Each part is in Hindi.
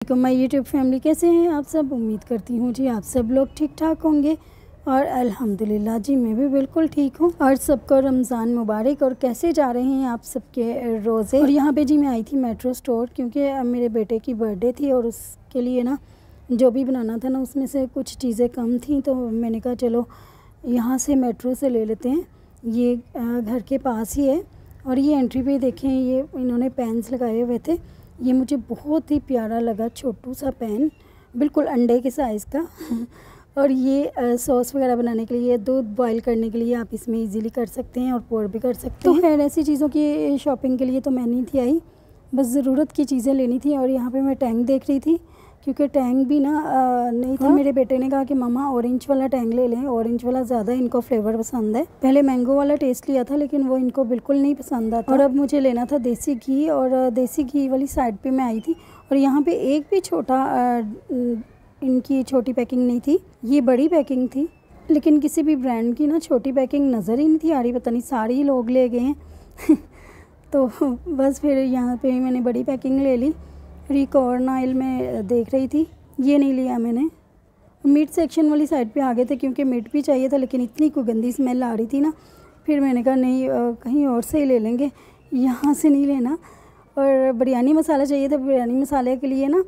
तो माय यूट्यूब फैमिली, कैसे हैं आप सब। उम्मीद करती हूँ जी आप सब लोग ठीक ठाक होंगे और अल्हम्दुलिल्लाह जी मैं भी बिल्कुल ठीक हूँ। और सबको रमज़ान मुबारक। और कैसे जा रहे हैं आप सबके रोज़े। और यहाँ पे जी मैं आई थी मेट्रो स्टोर, क्योंकि मेरे बेटे की बर्थडे थी और उसके लिए ना जो भी बनाना था ना उसमें से कुछ चीज़ें कम थी, तो मैंने कहा चलो यहाँ से मेट्रो से ले लेते हैं। ये घर के पास ही है। और ये एंट्री पे देखें, ये इन्होंने पेन्स लगाए हुए थे। ये मुझे बहुत ही प्यारा लगा, छोटू सा पेन, बिल्कुल अंडे के साइज़ का। और ये सॉस वगैरह बनाने के लिए, दूध बॉईल करने के लिए आप इसमें इजीली कर सकते हैं और पोर भी कर सकते हैं। तो खैर ऐसी चीज़ों की शॉपिंग के लिए तो मैं नहीं थी आई, बस ज़रूरत की चीज़ें लेनी थी। और यहाँ पे मैं टैंक देख रही थी, क्योंकि टैंक भी ना नहीं था। मेरे बेटे ने कहा कि मम्मा ऑरेंज वाला टैंक ले लें, ऑरेंज वाला ज़्यादा इनको फ्लेवर पसंद है। पहले मैंगो वाला टेस्ट लिया था लेकिन वो इनको बिल्कुल नहीं पसंद आता। और अब मुझे लेना था देसी घी, और देसी घी वाली साइड पे मैं आई थी। और यहाँ पे एक भी छोटा इनकी छोटी पैकिंग नहीं थी, ये बड़ी पैकिंग थी। लेकिन किसी भी ब्रांड की ना छोटी पैकिंग नज़र ही नहीं थी आ रही, पता नहीं सारे ही लोग ले गए हैं। तो बस फिर यहाँ पे मैंने बड़ी पैकिंग ले ली। रिकॉर्न ऑयल में देख रही थी, ये नहीं लिया मैंने। मीट सेक्शन वाली साइड पे आ गए थे, क्योंकि मीट भी चाहिए था, लेकिन इतनी कोई गंदी स्मेल आ रही थी ना, फिर मैंने कहा नहीं कहीं और से ही ले लेंगे, यहाँ से नहीं लेना। और बिरयानी मसाला चाहिए था। बिरयानी मसाले के लिए ना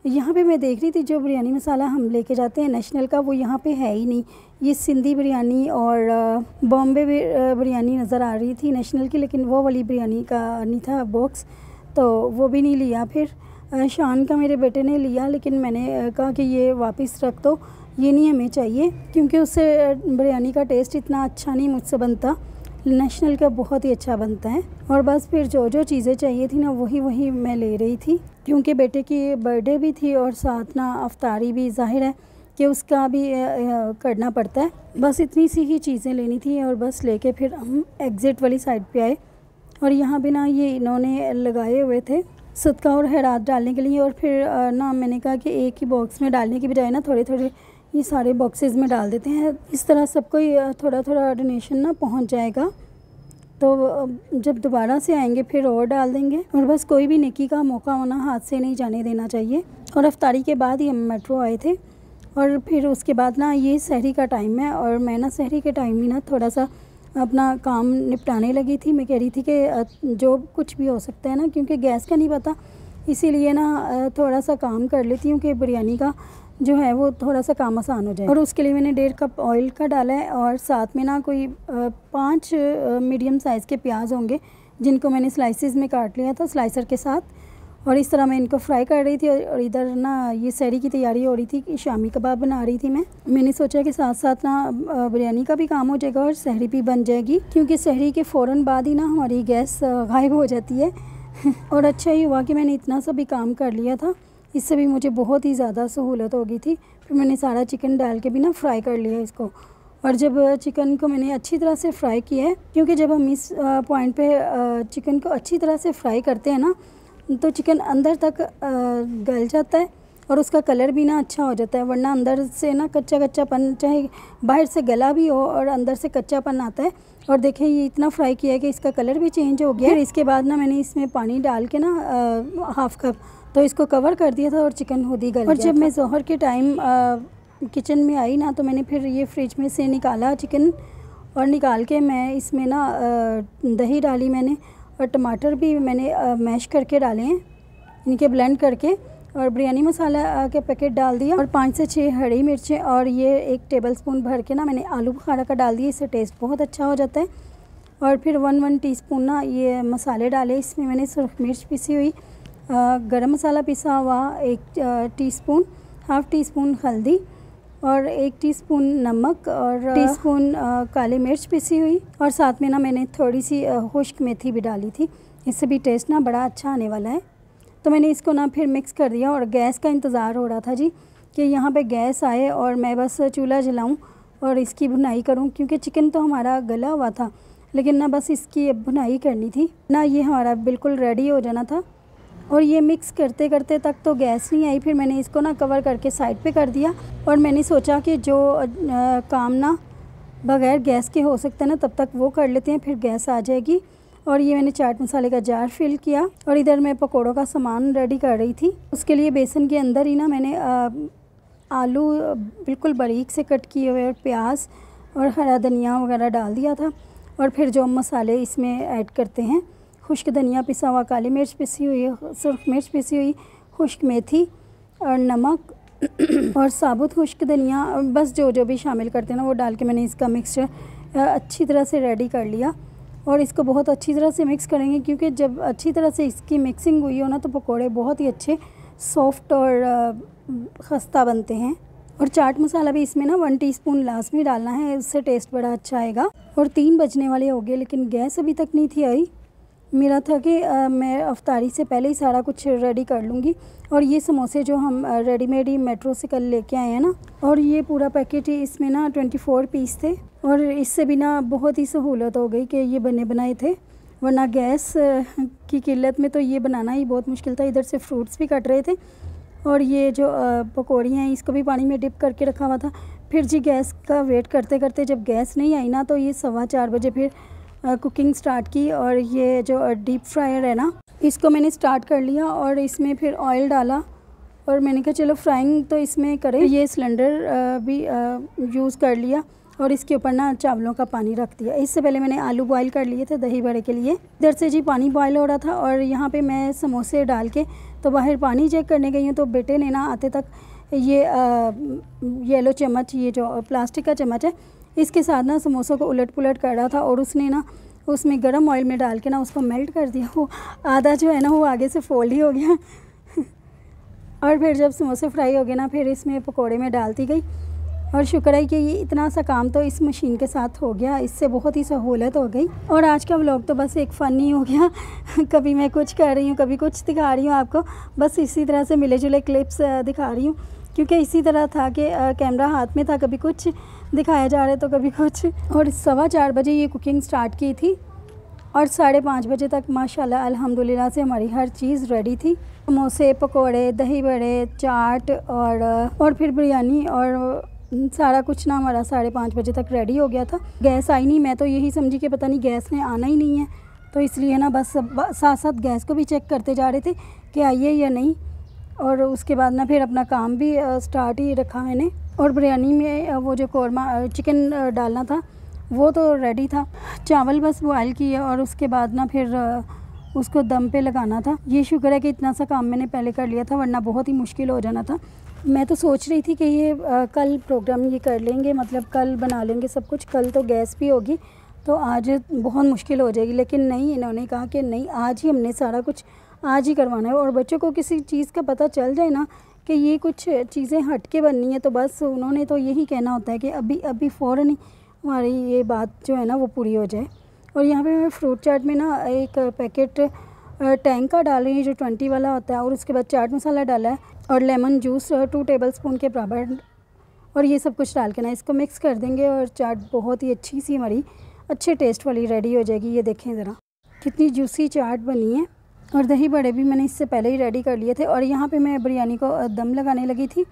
यहाँ पे मैं देख रही थी, जो बिरयानी मसाला हम लेके जाते हैं नेशनल का, वो यहाँ पे है ही नहीं। ये सिंधी बिरयानी और बॉम्बे बिरयानी नज़र आ रही थी नेशनल की, लेकिन वो वाली बिरयानी का नहीं था बॉक्स, तो वो भी नहीं लिया। फिर शान का मेरे बेटे ने लिया, लेकिन मैंने कहा कि ये वापस रख दो, ये नहीं हमें चाहिए, क्योंकि उससे बिरयानी का टेस्ट इतना अच्छा नहीं मुझसे बनता। नेशनल का बहुत ही अच्छा बनता है। और बस फिर जो जो चीज़ें चाहिए थी ना वही मैं ले रही थी, क्योंकि बेटे की बर्थडे भी थी और साथ ना अफ्तारी भी, जाहिर है कि उसका भी करना पड़ता है। बस इतनी सी ही चीज़ें लेनी थी और बस लेके फिर हम एग्ज़िट वाली साइड पे आए। और यहाँ भी ना ये इन्होंने लगाए हुए थे सदका और खैरात डालने के लिए। और फिर ना मैंने कहा कि एक ही बॉक्स में डालने की बजाय ना थोड़े थोड़े ये सारे बॉक्सेस में डाल देते हैं, इस तरह सबको थोड़ा थोड़ा डोनेशन ना पहुंच जाएगा। तो जब दोबारा से आएंगे फिर और डाल देंगे। और बस कोई भी नेकी का मौका होना हाथ से नहीं जाने देना चाहिए। और अफ्तारी के बाद ही हम मेट्रो आए थे। और फिर उसके बाद ना ये सहरी का टाइम है, और मैं ना सहरी के टाइम ही ना थोड़ा सा अपना काम निपटाने लगी थी। मैं कह रही थी कि जो कुछ भी हो सकता है ना, क्योंकि गैस का नहीं पता, इसीलिए ना थोड़ा सा काम कर लेती हूँ कि बिरयानी का जो है वो थोड़ा सा काम आसान हो जाए। और उसके लिए मैंने 1.5 कप ऑयल का डाला है, और साथ में ना कोई 5 मीडियम साइज़ के प्याज होंगे, जिनको मैंने स्लाइसेस में काट लिया था स्लाइसर के साथ। और इस तरह मैं इनको फ्राई कर रही थी। और इधर ना ये सहरी की तैयारी हो रही थी कि शामी कबाब बना रही थी मैंने सोचा कि साथ साथ ना बिरयानी का भी काम हो जाएगा और सहरी भी बन जाएगी, क्योंकि सहरी के फ़ौरन बाद ही ना हमारी गैस गायब हो जाती है। और अच्छा ही हुआ कि मैंने इतना सा भी काम कर लिया था, इससे भी मुझे बहुत ही ज़्यादा सहूलत हो गई थी। फिर मैंने सारा चिकन डाल के भी ना फ्राई कर लिया इसको। और जब चिकन को मैंने अच्छी तरह से फ्राई किया है, क्योंकि जब हम इस पॉइंट पे चिकन को अच्छी तरह से फ्राई करते हैं ना, तो चिकन अंदर तक गल जाता है और उसका कलर भी ना अच्छा हो जाता है। वरना अंदर से ना कच्चा कच्चापन, चाहे बाहर से गला भी हो और अंदर से कच्चापन आता है। और देखें ये इतना फ्राई किया है कि इसका कलर भी चेंज हो गया। फिर इसके बाद ना मैंने इसमें पानी डाल के ना 1/2 कप तो इसको कवर कर दिया था और चिकन खुद ही गल गया। और जब मैं ज़ोहर के टाइम किचन में आई ना, तो मैंने फिर ये फ्रिज में से निकाला चिकन, और निकाल के मैं इसमें ना दही डाली मैंने, और टमाटर भी मैंने मैश करके डाले हैं, इनके ब्लेंड करके। और बिरयानी मसाला के पैकेट डाल दिया, और 5 से 6 हरी मिर्चें, और ये 1 टेबलस्पून भर के ना मैंने आलू बुखारा का डाल दिया, इससे टेस्ट बहुत अच्छा हो जाता है। और फिर 1 टीस्पून ना ये मसाले डाले, इसमें मैंने सुरख मिर्च पिसी हुई, गरम मसाला पिसा हुआ 1 टीस्पून, 1/2 टीस्पून हल्दी, और 1 टीस्पून नमक, और टीस्पून काली मिर्च पिसी हुई। और साथ में ना मैंने थोड़ी सी खुश्क मेथी भी डाली थी, इससे भी टेस्ट ना बड़ा अच्छा आने वाला है। तो मैंने इसको ना फिर मिक्स कर दिया। और गैस का इंतज़ार हो रहा था जी, कि यहाँ पे गैस आए और मैं बस चूल्हा जलाऊँ और इसकी भुनाई करूँ, क्योंकि चिकन तो हमारा गला हुआ था, लेकिन ना बस इसकी भुनाई करनी थी ना, ये हमारा बिल्कुल रेडी हो जाना था। और ये मिक्स करते करते तक तो गैस नहीं आई। फिर मैंने इसको ना कवर करके साइड पे कर दिया, और मैंने सोचा कि जो काम ना बग़ैर गैस के हो सकते हैं ना, तब तक वो कर लेते हैं, फिर गैस आ जाएगी और ये मैंने चाट मसाले का जार फिल किया और इधर मैं पकोड़ों का सामान रेडी कर रही थी। उसके लिए बेसन के अंदर ही ना मैंने आलू बिल्कुल बारीक से कट किए हुए और प्याज और हरा धनिया वगैरह डाल दिया था। और फिर जो मसाले इसमें ऐड करते हैं, खुश्क धनिया पिसा हुआ, काली मिर्च पिसी हुई, सुर्ख मिर्च पिसी हुई, खुश्क मेथी और नमक और साबुत खुश्क धनिया, बस जो जो भी शामिल करते हैं ना वो डाल के मैंने इसका मिक्सचर अच्छी तरह से रेडी कर लिया। और इसको बहुत अच्छी तरह से मिक्स करेंगे, क्योंकि जब अच्छी तरह से इसकी मिक्सिंग हुई हो ना तो पकोड़े बहुत ही अच्छे सॉफ्ट और खस्ता बनते हैं। और चाट मसाला भी इसमें ना 1 टीस्पून लाजमी डालना है, उससे टेस्ट बड़ा अच्छा आएगा। और 3 बजने वाले हो गए लेकिन गैस अभी तक नहीं थी आई। मेरा था कि मैं अफ्तारी से पहले ही सारा कुछ रेडी कर लूँगी। और ये समोसे जो हम रेडीमेड ही मेट्रो से कल लेके आए हैं ना, और ये पूरा पैकेट ही इसमें ना 24 पीस थे। और इससे भी ना बहुत ही सहूलत हो गई कि ये बने बनाए थे, वरना गैस की किल्लत में तो ये बनाना ही बहुत मुश्किल था। इधर से फ्रूट्स भी कट रहे थे और ये जो पकौड़ी हैं इसको भी पानी में डिप करके रखा हुआ था। फिर जी गैस का वेट करते करते जब गैस नहीं आई ना तो ये 4:15 बजे फिर कुकिंग स्टार्ट की। और ये जो डीप फ्रायर है ना इसको मैंने स्टार्ट कर लिया और इसमें फिर ऑयल डाला और मैंने कहा चलो फ्राइंग तो इसमें करें। ये सिलेंडर भी यूज़ कर लिया और इसके ऊपर ना चावलों का पानी रख दिया। इससे पहले मैंने आलू बॉईल कर लिए थे दही बड़े के लिए। इधर से जी पानी बॉईल हो रहा था और यहाँ पे मैं समोसे डाल के तो बाहर पानी चेक करने गई हूँ तो बेटे ने ना आते तक ये येलो चम्मच, ये जो प्लास्टिक का चम्मच है, इसके साथ ना समोसों को उलट पुलट कर रहा था और उसने ना उसमें गर्म ऑयल में डाल के ना उसको मेल्ट कर दिया। वो आधा जो है ना वो आगे से फोल्ड ही हो गया। और फिर जब समोसे फ्राई हो गए ना फिर इसमें पकोड़े में डालती गई। और शुक्र है कि ये इतना सा काम तो इस मशीन के साथ हो गया, इससे बहुत ही सहूलत हो गई। और आज का व्लॉग तो बस एक फ़नी हो गया। कभी मैं कुछ कर रही हूँ, कभी कुछ दिखा रही हूँ आपको, बस इसी तरह से मिले जुले क्लिप्स दिखा रही हूँ, क्योंकि इसी तरह था कि कैमरा हाथ में था, कभी कुछ दिखाया जा रहा है तो कभी कुछ। और 4:15 बजे ये कुकिंग स्टार्ट की थी और 5:30 बजे तक माशाल्लाह अल्हम्दुलिल्लाह से हमारी हर चीज़ रेडी थी। समोसे, पकोड़े, दही बड़े, चाट और फिर बिरयानी और सारा कुछ ना हमारा 5:30 बजे तक रेडी हो गया था। गैस आई नहीं, मैं तो यही समझी कि पता नहीं गैस ने आना ही नहीं है, तो इसलिए ना बस साथ साथ गैस को भी चेक करते जा रहे थे कि आई है या नहीं। और उसके बाद ना फिर अपना काम भी स्टार्ट ही रखा मैंने। और बिरयानी में वो जो कौरमा चिकन डालना था वो तो रेडी था, चावल बस बॉयल किए और उसके बाद ना फिर उसको दम पे लगाना था। ये शुक्र है कि इतना सा काम मैंने पहले कर लिया था, वरना बहुत ही मुश्किल हो जाना था। मैं तो सोच रही थी कि ये कल प्रोग्राम ये कर लेंगे, मतलब कल बना लेंगे सब कुछ, कल तो गैस भी होगी तो आज बहुत मुश्किल हो जाएगी। लेकिन नहीं, इन्होंने कहा कि नहीं, आज ही हमने सारा कुछ आज ही करवाना है। और बच्चों को किसी चीज़ का पता चल जाए ना कि ये कुछ चीज़ें हट के बननी है तो बस उन्होंने तो यही कहना होता है कि अभी अभी फ़ौरन ही हमारी ये बात जो है ना वो पूरी हो जाए। और यहाँ पे मैं फ्रूट चाट में ना एक पैकेट टैंक का डाल रही हूँ जो 20 वाला होता है, और उसके बाद चाट मसाला डाला है और लेमन जूस 2 टेबलस्पून के बराबर, और ये सब कुछ डाल के ना इसको मिक्स कर देंगे और चाट बहुत ही अच्छी सी हमारी अच्छे टेस्ट वाली रेडी हो जाएगी। ये देखें ज़रा कितनी जूसी चाट बनी है। और दही बड़े भी मैंने इससे पहले ही रेडी कर लिए थे। और यहाँ पे मैं बिरयानी को दम लगाने लगी थी।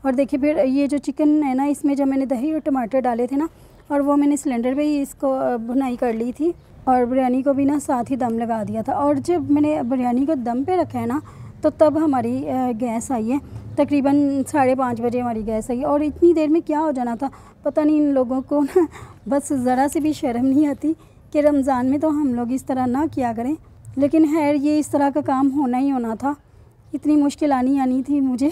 और देखिए फिर ये जो चिकन है ना इसमें जब मैंने दही और टमाटर डाले थे ना, और वो मैंने सिलेंडर पे ही इसको भुनाई कर ली थी और बिरयानी को भी ना साथ ही दम लगा दिया था। और जब मैंने बिरयानी को दम पे रखा है ना तो तब हमारी गैस आई है, तकरीबन 5:30 बजे हमारी गैस आई। और इतनी देर में क्या हो जाना था पता नहीं, इन लोगों को ना बस ज़रा सी भी शर्म नहीं आती कि रमज़ान में तो हम लोग इस तरह ना किया करें। लेकिन खैर ये इस तरह का काम होना ही होना था, इतनी मुश्किल आनी थी मुझे।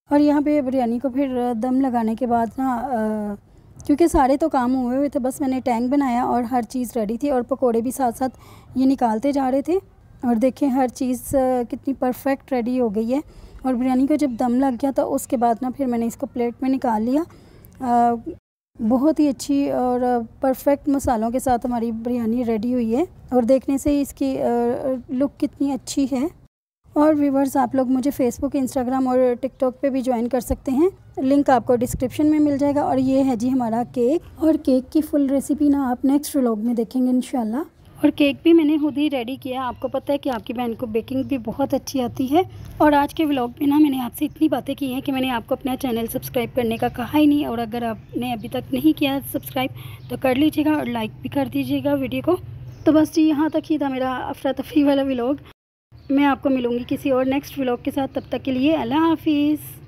और यहाँ पे बिरयानी को फिर दम लगाने के बाद ना क्योंकि सारे तो काम हुए हुए थे, बस मैंने टैंक बनाया और हर चीज़ रेडी थी और पकोड़े भी साथ साथ ये निकालते जा रहे थे। और देखें हर चीज़ कितनी परफेक्ट रेडी हो गई है। और बिरयानी को जब दम लग गया तो उसके बाद ना फिर मैंने इसको प्लेट में निकाल लिया। बहुत ही अच्छी और परफेक्ट मसालों के साथ हमारी बिरयानी रेडी हुई है और देखने से ही इसकी लुक कितनी अच्छी है। और व्यूवर्स आप लोग मुझे फेसबुक, इंस्टाग्राम और टिकटॉक पे भी ज्वाइन कर सकते हैं, लिंक आपको डिस्क्रिप्शन में मिल जाएगा। और ये है जी हमारा केक, और केक की फुल रेसिपी ना आप नेक्स्ट व्लॉग में देखेंगे इंशाल्लाह। और केक भी मैंने खुद ही रेडी किया। आपको पता है कि आपकी बहन को बेकिंग भी बहुत अच्छी आती है। और आज के व्लॉग में ना मैंने आपसे इतनी बातें की हैं कि मैंने आपको अपना चैनल सब्सक्राइब करने का कहा ही नहीं। और अगर आपने अभी तक नहीं किया सब्सक्राइब तो कर लीजिएगा और लाइक भी कर दीजिएगा वीडियो को। तो बस जी यहाँ तक ही था मेरा अफरा तफरी वाला व्लॉग। मैं आपको मिलूँगी किसी और नेक्स्ट व्लॉग के साथ, तब तक के लिए अल्लाह हाफिज़।